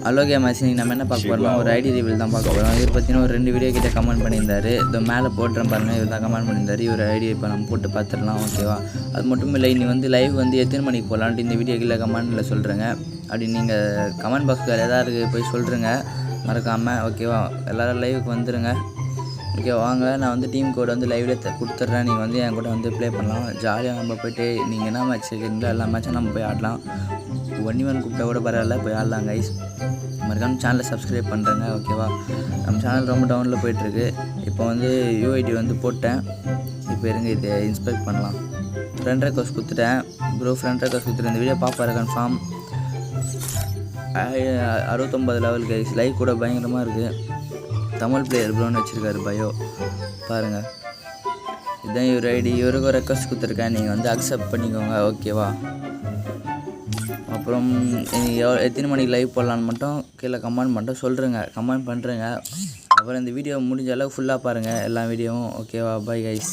Hello gamers, நம்ம என்ன பார்க்க போகிறோம்னா ஒரு ஐடி ரிவீல் தான் பார்க்க போகிறோம். இவர் பற்றின ஒரு 2 வீடியோ கிட்ட கமெண்ட் பண்ணியிருந்தாரு. இந்த மேலே போட்டுறேன் பாருங்கள், இவர் தான் கமெண்ட் பண்ணியிருந்தாரு. இவர் ஐடி இப்போ நம்ம போட்டு பார்த்துடலாம், ஓகேவா? அது மட்டும் இல்லை, இனி வந்து லைவ் வந்து எத்தனை மணிக்கு போகலான்ட்டு இந்த வீடியோ கீழே கமெண்டில் சொல்கிறேங்க. அப்படி நீங்கள் கமெண்ட் பாக்ஸில் எதாவது போய் சொல்கிறேங்க மறக்காமல், ஓகேவா? எல்லோரும் லைவுக்கு வந்துடுங்க, ஓகே? வாங்க, நான் வந்து டீம் கோட் வந்து லைவ்லேயே கொடுத்துட்றேன். நீங்கள் வந்து என் கூட வந்து ப்ளே பண்ணலாம். ஜாலியாக நம்ம போய்ட்டு நீங்கள் என்ன மேட்ச் கேட்குறீங்களோ எல்லா மேட்சும் நம்ம போய் ஆடலாம். 1v1 கூப்பிட்டா கூட பரவாயில்ல, போய் ஆடலாம் கைஸ். மறக்காம சேனலை சப்ஸ்கிரைப் பண்ணுறேங்க, ஓகேவா? நம்ம சேனல் ரொம்ப டவுனில் போய்ட்டுருக்கு. இப்போ வந்து யூஐடி வந்து போட்டேன். இப்போ இருங்க, இதை இன்ஸ்பெக்ட் பண்ணலாம். ஃப்ரெண்ட் ரெக்வஸ்ட் கொடுத்துட்டேன் ப்ரோ, ஃப்ரெண்ட் ரெக்வஸ்ட் கொடுத்துட்டேன். இந்த வீடியோ பார்ப்பாரு கன்ஃபார்ம். 69 level guys. லைக் கூட பயங்கரமாக இருக்குது. தமிழ் பிளேயர் ப்ரோன்னு வச்சுருக்காரு பயோ, பாருங்கள். இதுதான் இவர் ஐடி. இவருக்கு ஒரு ரெக்வஸ்ட் கொடுத்துருக்கேன், நீங்கள் வந்து அக்செப்ட் பண்ணிக்கோங்க, ஓகேவா? அப்புறம் எத்தனை மணிக்கு லைவ் போடலான்னு மட்டும் கீழே கமெண்ட் பண்ணுறேங்க. அப்புறம் இந்த வீடியோ முடிஞ்ச அளவுக்கு ஃபுல்லாக பாருங்கள், எல்லா வீடியோவும், ஓகேவா? Bye guys.